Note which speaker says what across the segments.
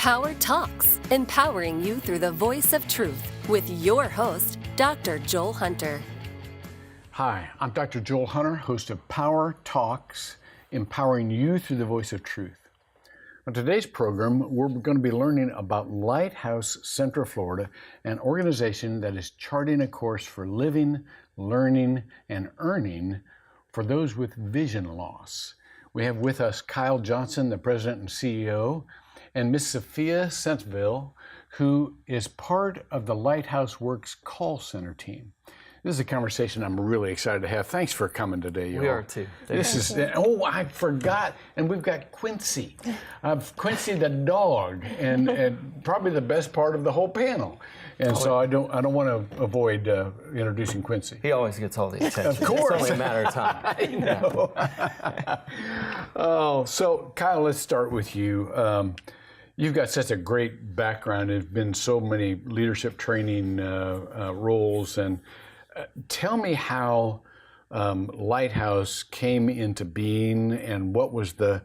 Speaker 1: Power Talks, empowering you through the voice of truth with your host, Dr. Joel Hunter.
Speaker 2: Hi, I'm Dr. Joel Hunter, host of Power Talks, empowering you through the voice of truth. On today's program, we're going to be learning about Lighthouse, Central Florida, an organization that is charting a course for living, learning, and earning for those with vision loss. We have with us Kyle Johnson, the president and CEO, and Miss Sophia Sentville, who is part of the Lighthouse Works call center team. This is a conversation I'm really excited to have. Thanks for coming today, y'all.
Speaker 3: We are too.
Speaker 2: I forgot, and we've got Quincy. Quincy the dog, and probably the best part of the whole panel. And so I don't want to avoid introducing Quincy.
Speaker 3: He always gets all the attention.
Speaker 2: Of course.
Speaker 3: It's only a matter of time.
Speaker 2: I know. So Kyle, let's start with you. You've got such a great background. There's been so many leadership training roles, and tell me how Lighthouse came into being, and what was the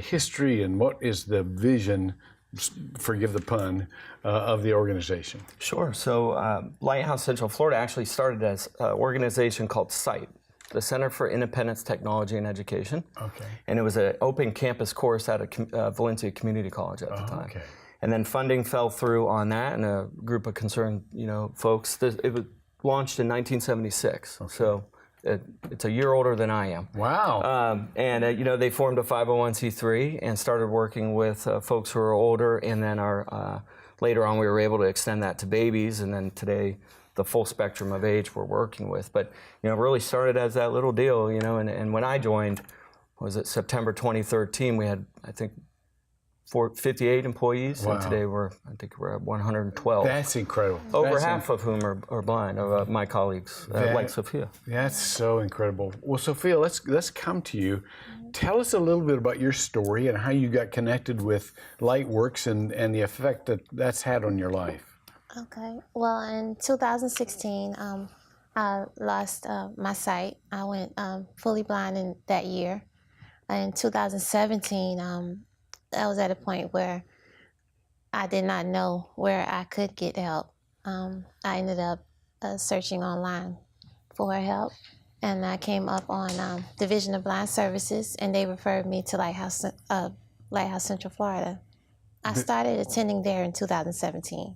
Speaker 2: history, and what is the vision, forgive the pun, of the organization.
Speaker 3: Sure. So Lighthouse Central Florida actually started as an organization called SITE, the Center for Independence, Technology, and Education. Okay. And it was an open campus course at Valencia Community College at the time. Okay. And then funding fell through on that, and a group of concerned, folks. It was launched in 1976. Okay. So it's a year older than I am.
Speaker 2: Wow.
Speaker 3: They formed a 501c3 and started working with folks who are older, and then later on we were able to extend that to babies, and then today the full spectrum of age we're working with. But it really started as that little deal, and when I joined, was it September 2013, we had, I think, 58 employees, wow. And today I think we're at 112.
Speaker 2: That's incredible.
Speaker 3: Over half of whom are blind, of my colleagues, like Sophia.
Speaker 2: That's so incredible. Well, Sophia, let's come to you. Tell us a little bit about your story and how you got connected with Lightworks and the effect that's had on your life.
Speaker 4: Okay. Well, in 2016, I lost my sight. I went fully blind in that year. In 2017, I was at a point where I did not know where I could get help. I ended up searching online for help, and I came up on Division of Blind Services, and they referred me to Lighthouse Central Florida. I started attending there in 2017.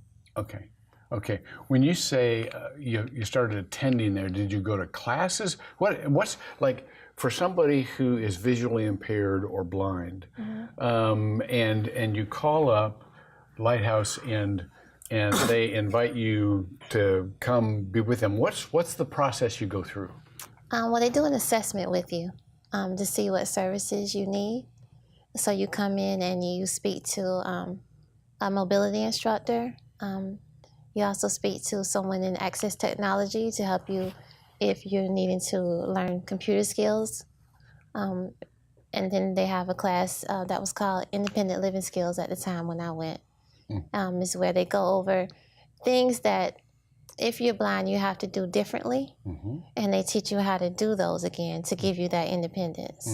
Speaker 2: Okay. When you say you started attending there, did you go to classes? What's like for somebody who is visually impaired or blind, mm-hmm. And you call up Lighthouse and they invite you to come be with them? What's the process you go through?
Speaker 4: Well, they do an assessment with you to see what services you need. So you come in and you speak to a mobility instructor. You also speak to someone in access technology to help you if you're needing to learn computer skills. And then they have a class that was called Independent Living Skills at the time when I went. Is where they go over things that if you're blind you have to do differently, mm-hmm. and they teach you how to do those again to give you that independence.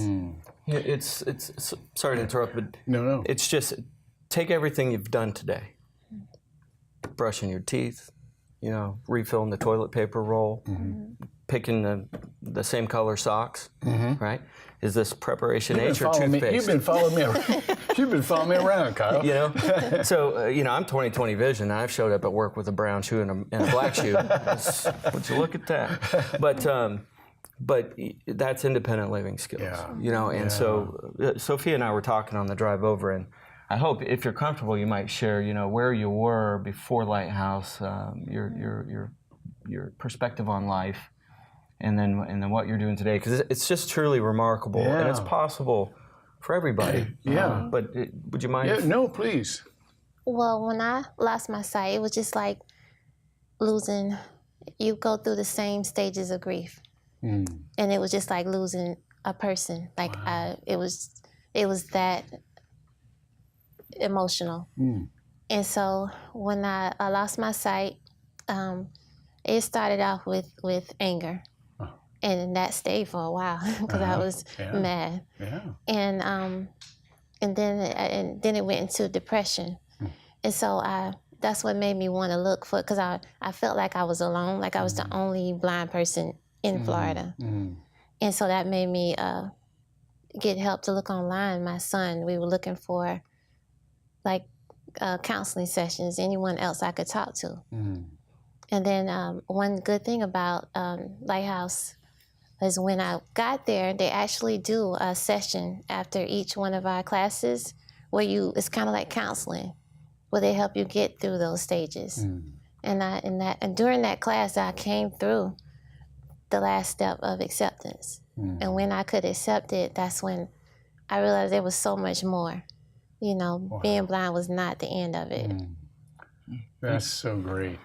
Speaker 3: Yeah, it's sorry to interrupt, but
Speaker 2: no.
Speaker 3: It's just take everything you've done today. Brushing your teeth, refilling the toilet paper roll, mm-hmm. picking the same color socks, mm-hmm. right? Is this preparation H or toothpaste?
Speaker 2: You've been following me around. You've been following me around, Kyle.
Speaker 3: So I'm 20/20 vision. I've showed up at work with a brown shoe and a black shoe. Would you look at that? But that's independent living skills, And so Sophia and I were talking on the drive over, and I hope if you're comfortable, you might share, where you were before Lighthouse, your perspective on life, and then what you're doing today, because it's just truly remarkable, and it's possible for everybody.
Speaker 2: Yeah.
Speaker 3: Would you mind?
Speaker 2: Yeah. No, please.
Speaker 4: Well, when I lost my sight, it was just like losing. You go through the same stages of grief, and it was just like losing a person. Like wow. It was that emotional. And so when I lost my sight, it started off with anger. And that stayed for a while because I was mad. Yeah. And and then it went into depression. And so that's what made me want to look for, because I felt like I was alone, like I was the only blind person in Florida. And so that made me get help to look online. My son, we were looking for like counseling sessions, anyone else I could talk to. And then one good thing about Lighthouse is when I got there, they actually do a session after each one of our classes where it's kind of like counseling, where they help you get through those stages. And during that class, I came through the last step of acceptance. And when I could accept it, that's when I realized there was so much more. You know, being blind was not the end of it.
Speaker 2: That's so great.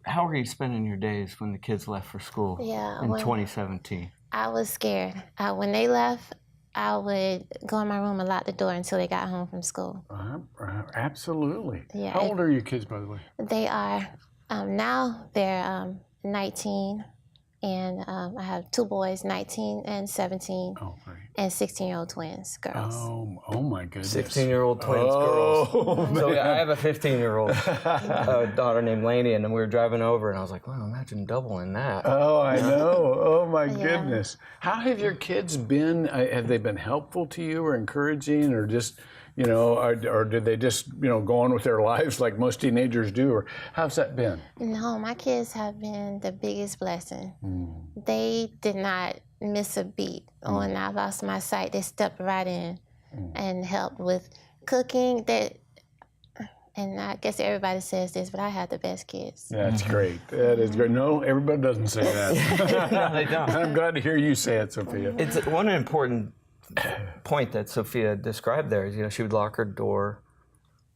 Speaker 3: How were you spending your days when the kids left for school in 2017?
Speaker 4: I was scared. When they left, I would go in my room and lock the door until they got home from school.
Speaker 2: Absolutely.
Speaker 4: Yeah.
Speaker 2: How old are your kids, by the way?
Speaker 4: They are, now they're 19, and I have two boys, 19 and 17, and 16-year-old twins, girls.
Speaker 2: Oh my goodness.
Speaker 3: 16-year-old twins, girls. So I have a 15-year-old daughter named Lainey, and then we were driving over, and I was like, wow, imagine doubling that.
Speaker 2: Oh, I know. Oh my goodness. How have your kids been? Have they been helpful to you or encouraging, or just, you know, or did they just, you know, go on with their lives like most teenagers do, or how's that been?
Speaker 4: No, my kids have been the biggest blessing. They did not miss a beat. When I lost my sight, they stepped right in and helped with cooking. And I guess everybody says this, but I have the best kids.
Speaker 2: That's great. That is great. No, everybody doesn't say that.
Speaker 3: No, they don't.
Speaker 2: I'm glad to hear you say it, Sophia.
Speaker 3: It's one important point that Sophia described there is, you know, she would lock her door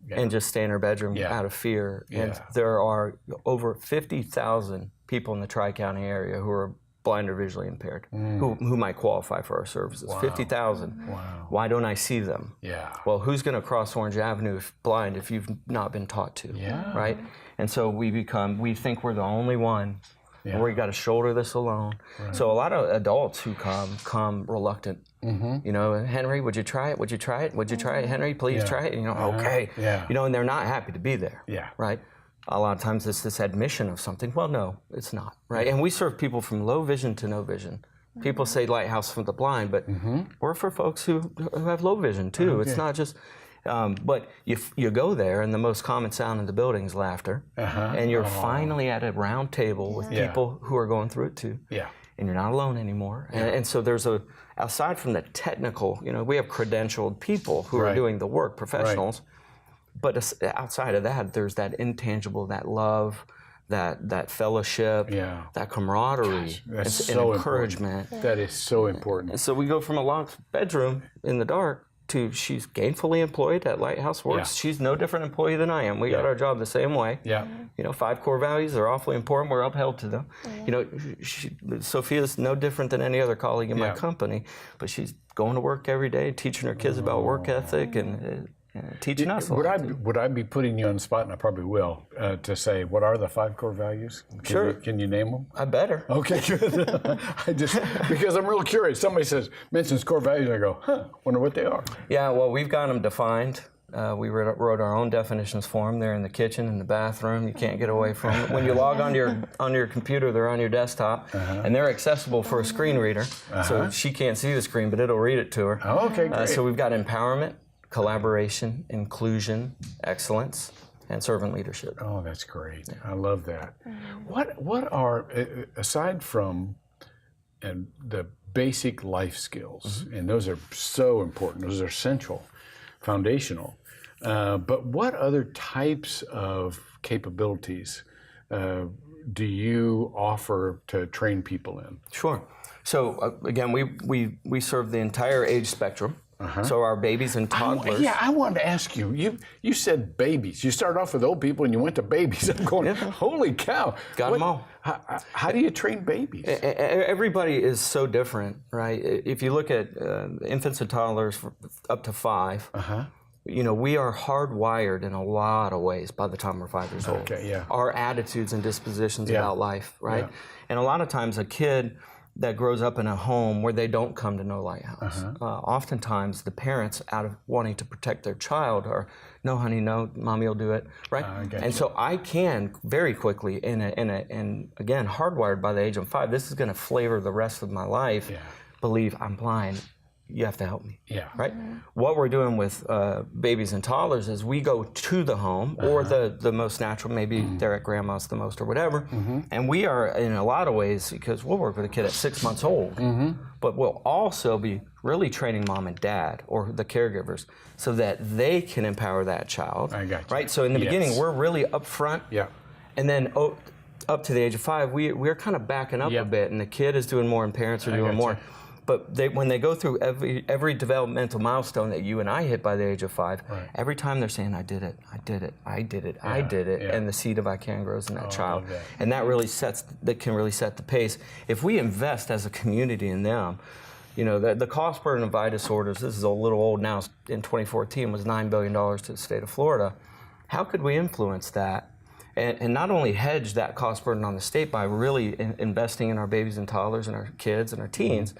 Speaker 3: and just stay in her bedroom out of fear. And there are over 50,000 people in the Tri-County area who are blind or visually impaired, who might qualify for our services. 50,000.
Speaker 2: Wow.
Speaker 3: Why don't I see them?
Speaker 2: Yeah.
Speaker 3: Well, who's going to cross Orange Avenue blind if you've not been taught to?
Speaker 2: Yeah.
Speaker 3: Right? And so we think we're the only one. Yeah. We got to shoulder this alone. Right. So a lot of adults who come reluctant. You know, Henry, would you try it? Would you try it? Would you try it, Henry? Please try it. And, you know, okay.
Speaker 2: Yeah.
Speaker 3: You know, and they're not happy to be there.
Speaker 2: Yeah. Right.
Speaker 3: A lot of times it's this admission of something. Well, no, it's not. Right. And we serve people from low vision to no vision. People say Lighthouse for the blind, but we're for folks who have low vision too. Okay. It's not just. But you go there, and the most common sound in the building is laughter, and you're finally at a round table with people who are going through it too. Yeah. And you're not alone anymore. And so there's aside from the technical, you know, we have credentialed people who are doing the work, professionals. But outside of that, there's that intangible, that love, that fellowship, that camaraderie,
Speaker 2: that's so
Speaker 3: encouragement.
Speaker 2: That is so important.
Speaker 3: And so we go from a locked bedroom in the dark to she's gainfully employed at Lighthouse Works. She's no different employee than I am. We got our job the same way. Yeah. You know, 5 core values are awfully important. We're upheld to them. You know, Sophia's no different than any other colleague in my company, but she's going to work every day, teaching her kids about work ethic and teaching us.
Speaker 2: Would I be putting you on the spot, and I probably will, to say what are the 5 core values? Can you name them?
Speaker 3: I better.
Speaker 2: Okay, good. Because I'm real curious. Somebody mentions core values, and I go, wonder what they are.
Speaker 3: Yeah, well, we've got them defined. We wrote our own definitions for them. They're in the kitchen, in the bathroom. You can't get away from them. When you log onto your computer, they're on your desktop, and they're accessible for a screen reader. So she can't see the screen, but it'll read it to her.
Speaker 2: Oh, okay, great.
Speaker 3: So we've got empowerment, collaboration, inclusion, excellence, and servant leadership.
Speaker 2: Oh, that's great. I love that. What are, aside from the basic life skills, and those are so important, those are essential, foundational, but what other types of capabilities do you offer to train people in?
Speaker 3: Sure. So again, we serve the entire age spectrum. So our babies and toddlers.
Speaker 2: I wanted to ask you. You said babies. You started off with old people and you went to babies. I'm going, holy cow.
Speaker 3: Got them all.
Speaker 2: How do you train babies?
Speaker 3: Everybody is so different, right? If you look at infants and toddlers up to 5, you know, we are hardwired in a lot of ways by the time we're 5 years old.
Speaker 2: Okay, yeah.
Speaker 3: Our attitudes and dispositions about life, right? And a lot of times a kid that grows up in a home where they don't come to know Lighthouse. Oftentimes, the parents, out of wanting to protect their child, are, no, honey, no, mommy will do it, right? And so I can very quickly, and again, hardwired by the age of 5, this is going to flavor the rest of my life. Believe I'm blind. You have to help me. Right? What we're doing with babies and toddlers is we go to the home, or the most natural, maybe they're at grandma's the most or whatever, and we are, in a lot of ways, because we'll work with a kid at 6 months old, but we'll also be really training mom and dad, or the caregivers, so that they can empower that child.
Speaker 2: I got you.
Speaker 3: Right? So in the beginning, we're really upfront, and then up to the age of 5, we're kind of backing up a bit, and the kid is doing more, and parents are doing more. But when they go through every developmental milestone that you and I hit by the age of 5, every time they're saying, I did it, I did it, I did it, I did it, and the seed of I can grows in that child. And that really can really set the pace. If we invest as a community in them, you know, the cost burden of eye disorders, this is a little old now, in 2014 was $9 billion to the state of Florida. How could we influence that? And not only hedge that cost burden on the state by really investing in our babies and toddlers and our kids and our teens,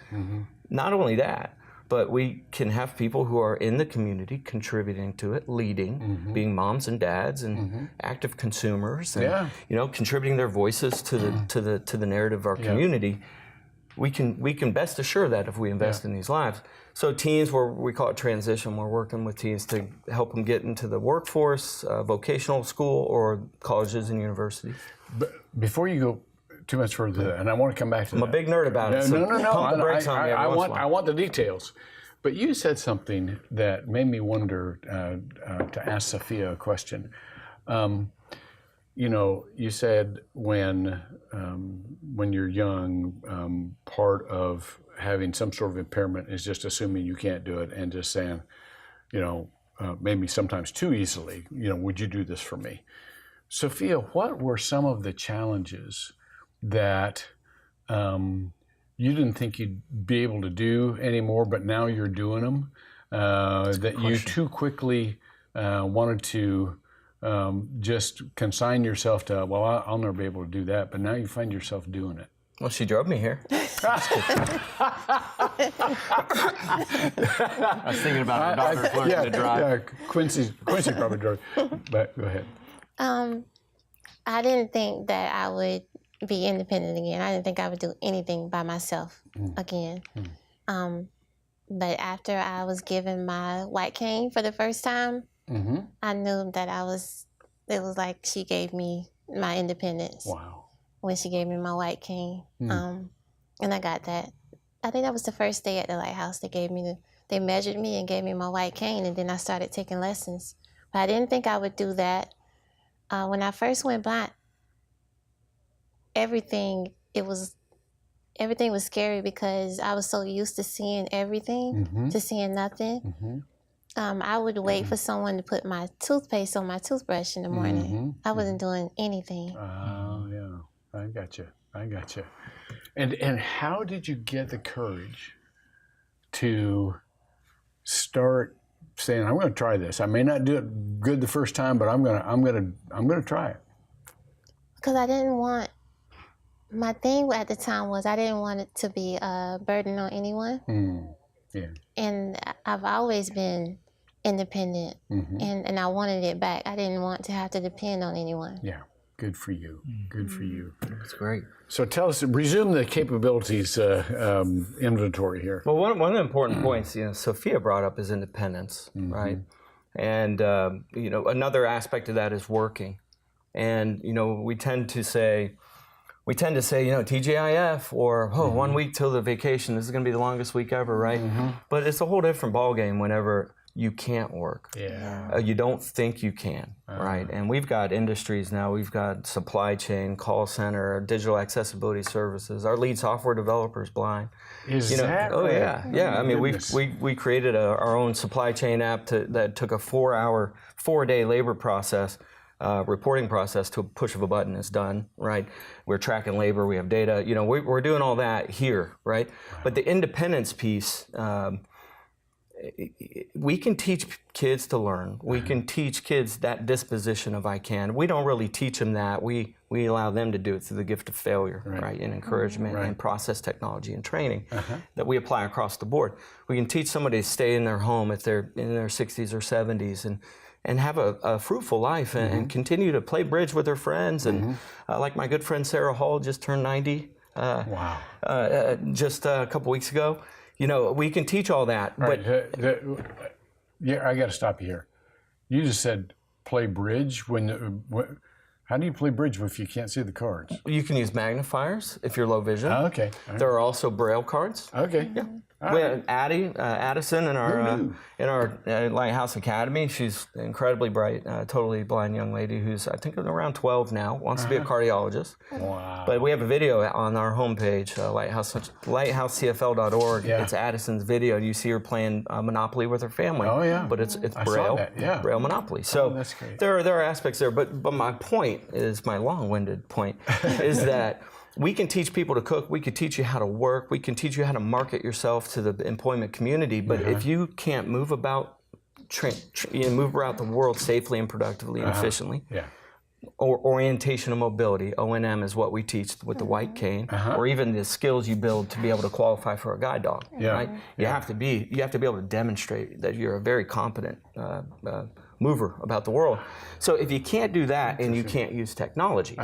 Speaker 3: not only that, but we can have people who are in the community contributing to it, leading, being moms and dads and active consumers, and you know, contributing their voices to the narrative of our community. We can best assure that if we invest in these lives. So teens, we call it transition. We're working with teens to help them get into the workforce, vocational school, or colleges and universities. But
Speaker 2: before you go too much further, and I want to come back to that.
Speaker 3: I'm a big nerd about it. So
Speaker 2: No.
Speaker 3: Pump the brakes on me every once in a while.
Speaker 2: I want the details. But you said something that made me wonder to ask Sophia a question. You know, you said when you're young, part of having some sort of impairment is just assuming you can't do it and just saying, you know, maybe sometimes too easily, you know, would you do this for me? Sophia, what were some of the challenges that you didn't think you'd be able to do anymore, but now you're doing them, that you too quickly wanted to just consign yourself to, well, I'll never be able to do that, but now you find yourself doing it?
Speaker 3: Well, she drove me here. I was thinking about her daughter learning to drive.
Speaker 2: Yeah, Quincy probably drove. But go ahead.
Speaker 4: I didn't think that I would be independent again. I didn't think I would do anything by myself again. But after I was given my white cane for the first time, I knew that it was like she gave me my independence.
Speaker 2: Wow.
Speaker 4: When she gave me my white cane. And I got that. I think that was the first day at the Lighthouse. They measured me and gave me my white cane, and then I started taking lessons. But I didn't think I would do that. When I first went blind, everything was scary because I was so used to seeing everything, to seeing nothing. I would wait for someone to put my toothpaste on my toothbrush in the morning. I wasn't doing anything.
Speaker 2: Oh, yeah. I got you. And how did you get the courage to start saying, I'm going to try this? I may not do it good the first time, but I'm going to try it.
Speaker 4: Because I didn't want, my thing at the time was I didn't want it to be a burden on anyone. Yeah. And I've always been independent, and I wanted it back. I didn't want to have to depend on anyone.
Speaker 2: Yeah. Good for you. Good for you.
Speaker 3: That's great.
Speaker 2: So tell us, resume the capabilities inventory here.
Speaker 3: Well, one of the important points, you know, Sophia brought up is independence, right? And you know, another aspect of that is working. And you know, we tend to say, you know, TGIF, or 1 week till the vacation. This is going to be the longest week ever, right? But it's a whole different ballgame whenever you can't work.
Speaker 2: Yeah.
Speaker 3: You don't think you can, right? And we've got industries now. We've got supply chain, call center, digital accessibility services. Our lead software developer is blind.
Speaker 2: Is that
Speaker 3: Oh,
Speaker 2: right?
Speaker 3: yeah. I mean, we created our own supply chain app that took a 4-day labor process, reporting process to a push of a button is done, right? We're tracking labor. We have data. You know, we're doing all that here, right? But the independence piece, we can teach kids to learn. We can teach kids that disposition of I can. We don't really teach them that. We allow them to do it through the gift of failure, right? And encouragement and process technology and training that we apply across the board. We can teach somebody to stay in their home if they're in their 60s or 70s and have a fruitful life and continue to play bridge with their friends. And like my good friend Sarah Hall just turned 90 just a couple weeks ago. You know, we can teach all that.
Speaker 2: All
Speaker 3: but
Speaker 2: right, yeah, I got to stop you here. You just said play bridge. How do you play bridge if you can't see the cards?
Speaker 3: you can use magnifiers if you're low vision.
Speaker 2: Oh, okay. All right.
Speaker 3: There are also Braille cards.
Speaker 2: Okay. Yeah.
Speaker 3: We have Addison in our Lighthouse Academy. She's an incredibly bright, totally blind young lady who's, I think, around 12 now, wants to be a cardiologist.
Speaker 2: Wow.
Speaker 3: But we have a video on our homepage, lighthousecfl.org.
Speaker 2: Yeah.
Speaker 3: It's Addison's video. You see her playing Monopoly with her family.
Speaker 2: Oh, yeah.
Speaker 3: But it's
Speaker 2: I
Speaker 3: Braille,
Speaker 2: saw that, yeah.
Speaker 3: Braille Monopoly. So
Speaker 2: that's great.
Speaker 3: there are aspects there. But my point is, my long-winded point, is that we can teach people to cook. We can teach you how to work. We can teach you how to market yourself to the employment community. But if you can't move about, move around the world safely and productively and efficiently, or orientation and mobility, O&M is what we teach with the white cane, or even the skills you build to be able to qualify for a guide dog. Right? You have to be able to demonstrate that you're a very competent mover about the world. So if you can't do that and you can't use technology.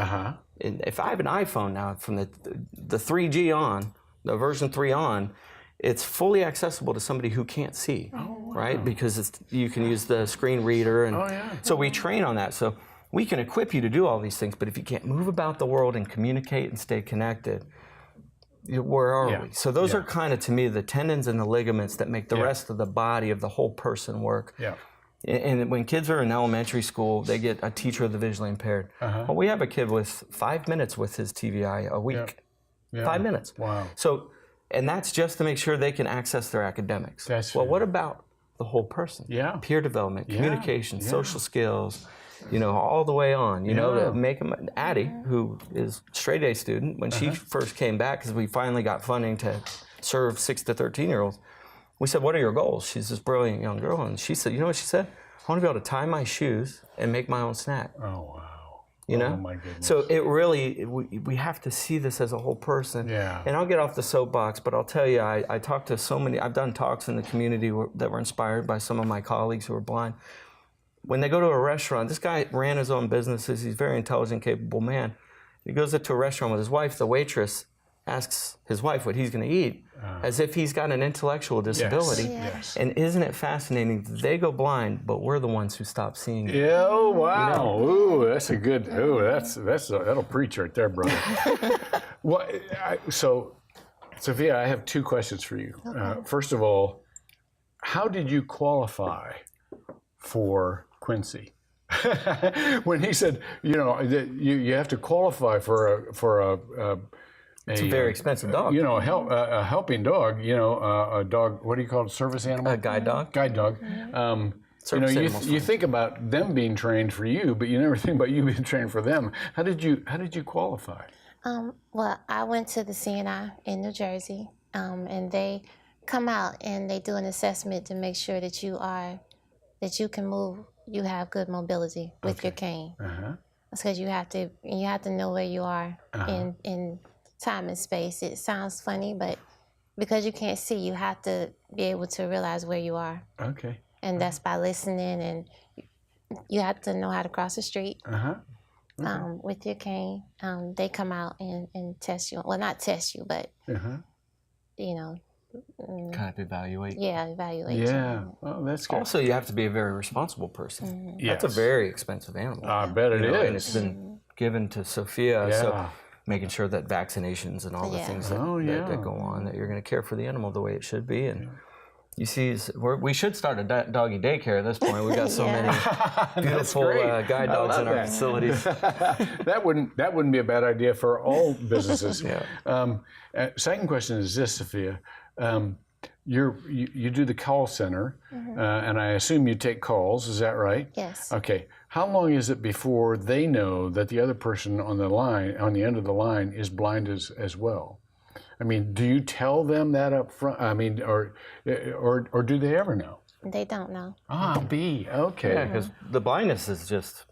Speaker 3: And if I have an iPhone now from the 3G on, the version 3 on, it's fully accessible to somebody who can't see, right? Because you can use the screen reader. And so we train on that. So we can equip you to do all these things, but if you can't move about the world and communicate and stay connected, where are we? So those are kind of, to me, the tendons and the ligaments that make the rest of the body of the whole person work. And when kids are in elementary school, they get a teacher of the visually impaired. Well, we have a kid with 5 minutes with his TVI a week. 5 minutes.
Speaker 2: Wow.
Speaker 3: So, and that's just to make sure they can access their academics. What about the whole person? Peer development, communication, social skills, all the way on, to make them. Addie, who is a straight A student, when she first came back, because we finally got funding to serve 6 to 13-year-olds, we said, what are your goals? She's this brilliant young girl. And she said, you know what she said? I want to be able to tie my shoes and make my own snack.
Speaker 2: Oh, wow.
Speaker 3: Oh,
Speaker 2: my goodness.
Speaker 3: So it really, we have to see this as a whole person. And I'll get off the soapbox, but I'll tell you, I talked to so many, I've done talks in the community that were inspired by some of my colleagues who are blind. When they go to a restaurant, this guy ran his own businesses. He's a very intelligent, capable man. He goes up to a restaurant with his wife. The waitress asks his wife what he's going to eat, as if he's got an intellectual disability. And isn't it fascinating? They go blind, but we're the ones who stop seeing.
Speaker 2: Oh, wow. Ooh, that's a good, that'll preach right there, brother. So, Sophia, I have 2 questions for you. First of all, how did you qualify for Quincy? When he said, you have to qualify for
Speaker 3: it's a very expensive dog.
Speaker 2: A helping dog, a dog, what do you call it, service animal?
Speaker 3: A guide dog.
Speaker 2: Guide dog. You think about them being trained for you, but you never think about you being trained for them. How did you qualify?
Speaker 4: Well, I went to the CNI in New Jersey, and they come out and they do an assessment to make sure that you can move, you have good mobility with your cane. Because you have to know where you are in time and space. It sounds funny, but because you can't see, you have to be able to realize where you are. And that's by listening, and you have to know how to cross the street with your cane. They come out and test you. Well, not test you, but
Speaker 3: kind of evaluate.
Speaker 4: Evaluate.
Speaker 2: Oh, that's good.
Speaker 3: Also, you have to be a very responsible person. That's a very expensive animal.
Speaker 2: I bet it is.
Speaker 3: And it's been given to Sophia. So making sure that vaccinations and all the things that go on, that you're going to care for the animal the way it should be. And you see, we should start a doggy daycare at this point. We've got so many beautiful guide dogs in our facilities.
Speaker 2: That wouldn't be a bad idea for all businesses. Second question is this, Sophia. You do the call center, and I assume you take calls. Is that right?
Speaker 4: Yes.
Speaker 2: Okay. How long is it before they know that the other person on the end of the line, is blind as well? I mean, do you tell them that up front? I mean, or do they ever know?
Speaker 4: They don't know.
Speaker 2: Ah, B. Okay.
Speaker 3: Yeah, because the blindness is just,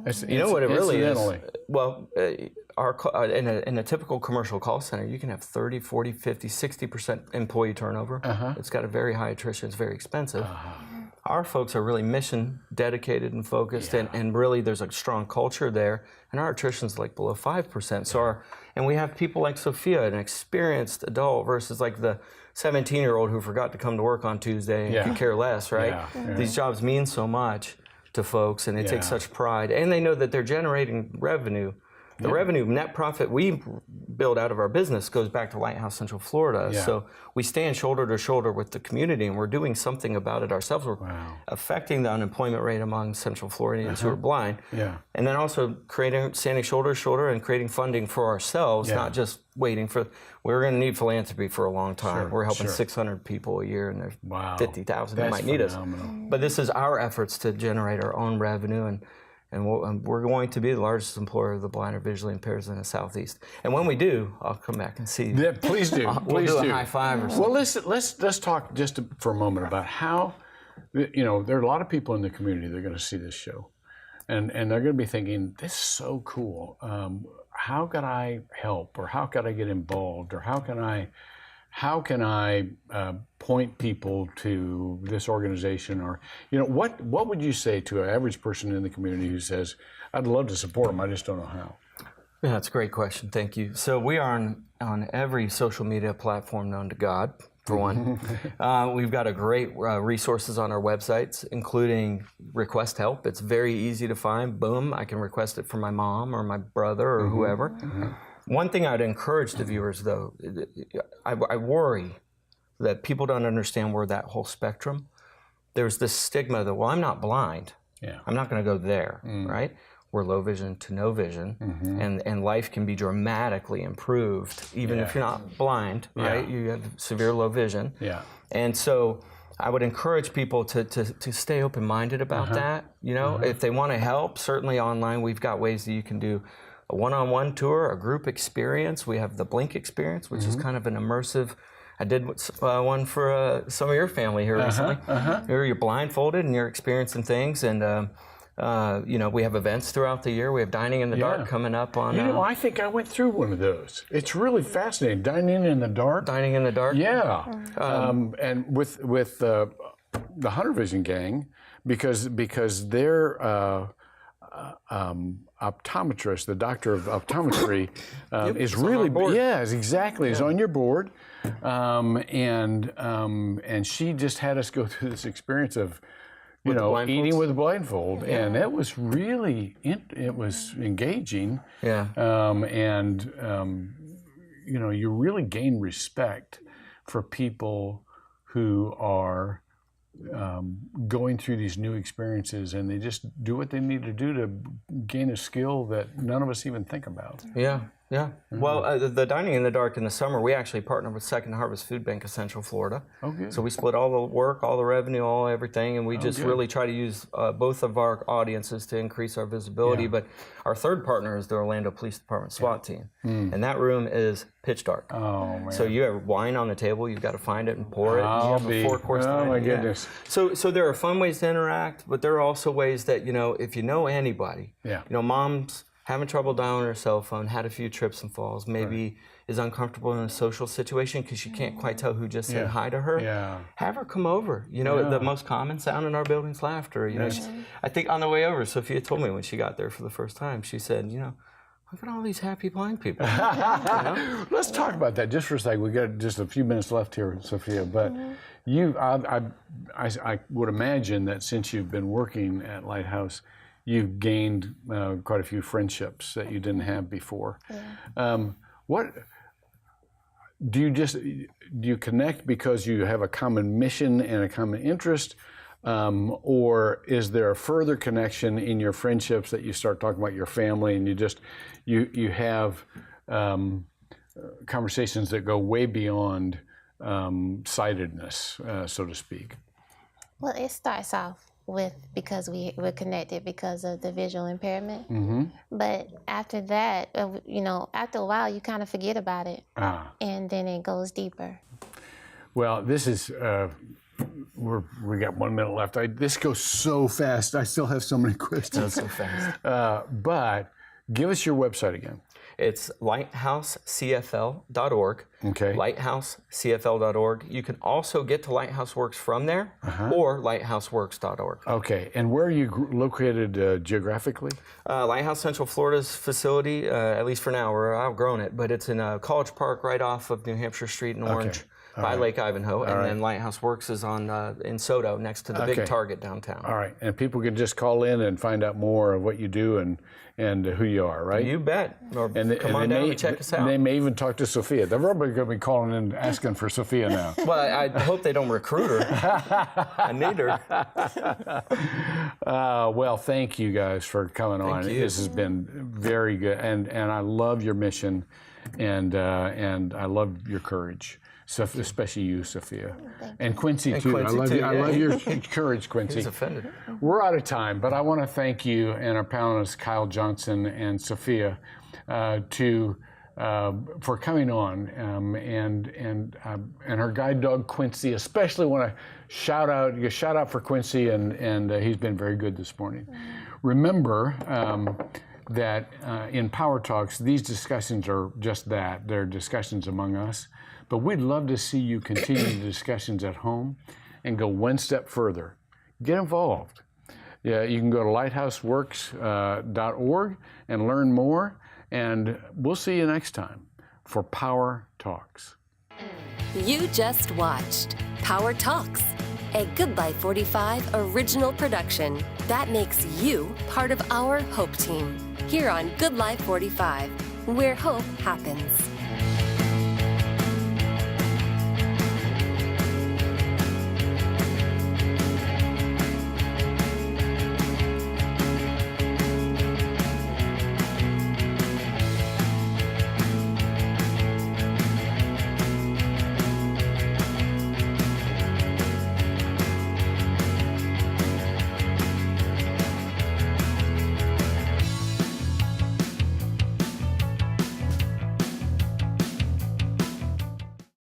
Speaker 2: It's,
Speaker 3: you know what it really is?
Speaker 2: incidentally.
Speaker 3: Well, in a typical commercial call center, you can have 30, 40, 50, 60% employee turnover. It's got a very high attrition. It's very expensive. Our folks are really mission dedicated and focused, and really there's a strong culture there, and our attrition's like below 5%. So and we have people like Sophia, an experienced adult, versus like the 17-year-old who forgot to come to work on Tuesday and could care less, right? These jobs mean so much to folks, and they take such pride, and they know that they're generating revenue. The revenue, net profit we build out of our business goes back to Lighthouse Central Florida. So we stand shoulder to shoulder with the community, and we're doing something about it ourselves. We're affecting the unemployment rate among Central Floridians who are blind. And then also standing shoulder to shoulder and creating funding for ourselves, not just waiting for, we're going to need philanthropy for a long time. We're helping 600 people a year, and there's 50,000 who might need us. But this is our efforts to generate our own revenue, and we're going to be the largest employer of the blind or visually impaired in the Southeast. And when we do, I'll come back and see you.
Speaker 2: Yeah, please do.
Speaker 3: We'll do a high five or something.
Speaker 2: Well, let's talk just for a moment about how, you know, there are a lot of people in the community that are going to see this show, and they're going to be thinking, this is so cool. How can I help, or how can I get involved, or how can I point people to this organization? Or, you know, what would you say to an average person in the community who says, I'd love to support them, I just don't know how?
Speaker 3: Yeah, that's a great question. Thank you. So we are on every social media platform known to God, for one. We've got a great resources on our websites, including request help. It's very easy to find. Boom, I can request it for my mom or my brother or whoever. One thing I'd encourage the viewers, though, I worry that people don't understand where that whole spectrum. There's this stigma that, well, I'm not blind. I'm not going to go there, right? We're low vision to no vision, and life can be dramatically improved, even if you're not blind, right? You have severe low vision. And so I would encourage people to stay open-minded about that. You know, if they want to help, certainly online, we've got ways that you can do a one-on-one tour, a group experience. We have the Blink experience, which is kind of an immersive. I did one for some of your family here recently. Where you're blindfolded and you're experiencing things, and you know, we have events throughout the year. We have Dining in the Dark coming up on.
Speaker 2: You know, I think I went through one of those. It's really fascinating. Dining in the Dark.
Speaker 3: Dining in the Dark.
Speaker 2: Yeah, and with the Hunter Vision gang, because they're optometrist, the doctor of optometry, is really is on your board, and she just had us go through this experience of, you know, eating with a blindfold, and it was really it was engaging. And you know, you really gain respect for people who are going through these new experiences, and they just do what they need to do to gain a skill that none of us even think about. Well, the Dining in the Dark in the summer, we actually partnered with Second Harvest Food Bank of Central Florida. So we split all the work, all the revenue, everything, and we just really try to use both of our audiences to increase our visibility. But our third partner is the Orlando Police Department SWAT team, and that room is pitch dark. So you have wine on the table, you've got to find it and pour it. You have a 4-course Oh my goodness.
Speaker 3: So there are fun ways to interact, but there are also ways that, you know, if you know anybody, you know, mom's having trouble dialing her cell phone, had a few trips and falls, maybe is uncomfortable in a social situation because she can't quite tell who just said hi to her. Have her come over. You know, the most common sound in our building is laughter. You know, I think on the way over, Sophia told me when she got there for the first time, she said, you know, look at all these happy blind people. You know?
Speaker 2: Let's talk about that just for a second. We got just a few minutes left here, Sophia. But I would imagine that since you've been working at Lighthouse, you've gained quite a few friendships that you didn't have before. What do you connect because you have a common mission and a common interest, or is there a further connection in your friendships that you start talking about your family and you have conversations that go way beyond sightedness, so to speak?
Speaker 4: Well, it starts off because we're connected because of the visual impairment.
Speaker 2: Mm-hmm.
Speaker 4: But after that, after a while, you kind of forget about it, and then it goes deeper.
Speaker 2: Well, this is, we got 1 minute left. This goes so fast. I still have so many questions.
Speaker 3: So fast.
Speaker 2: But give us your website again.
Speaker 3: It's lighthousecfl.org.
Speaker 2: Okay.
Speaker 3: Lighthousecfl.org. You can also get to Lighthouse Works from there, or lighthouseworks.org.
Speaker 2: Okay. And where are you located geographically?
Speaker 3: Lighthouse Central Florida's facility, at least for now, we're outgrown it, but it's in College Park right off of New Hampshire Street in Orange. By Lake Ivanhoe, and then Lighthouse Works is on in Soto, next to the big Target downtown.
Speaker 2: All right, and people can just call in and find out more of what you do and who you are, right?
Speaker 3: You bet. Or come on down and check us out.
Speaker 2: They may even talk to Sophia. They're probably going to be calling in asking for Sophia now.
Speaker 3: Well, I hope they don't recruit her. I need her.
Speaker 2: Well, thank you guys for coming on.
Speaker 3: Thank you.
Speaker 2: This has been very good, and I love your mission, and I love your courage. Especially you, Sophia. And Quincy, too.
Speaker 3: Quincy,
Speaker 2: I love your courage, Quincy.
Speaker 3: He's offended.
Speaker 2: We're out of time, but I want to thank you and our panelists, Kyle Johnson and Sophia, for coming on, and her guide dog, Quincy. Especially want to shout out for Quincy, and he's been very good this morning. Remember that in Power Talks, these discussions are just that. They're discussions among us. But we'd love to see you continue the discussions at home and go one step further. Get involved. Yeah, you can go to lighthouseworks.org and learn more. And we'll see you next time for Power Talks.
Speaker 1: You just watched Power Talks, a Good Life 45 original production that makes you part of our Hope Team here on Good Life 45, where hope happens.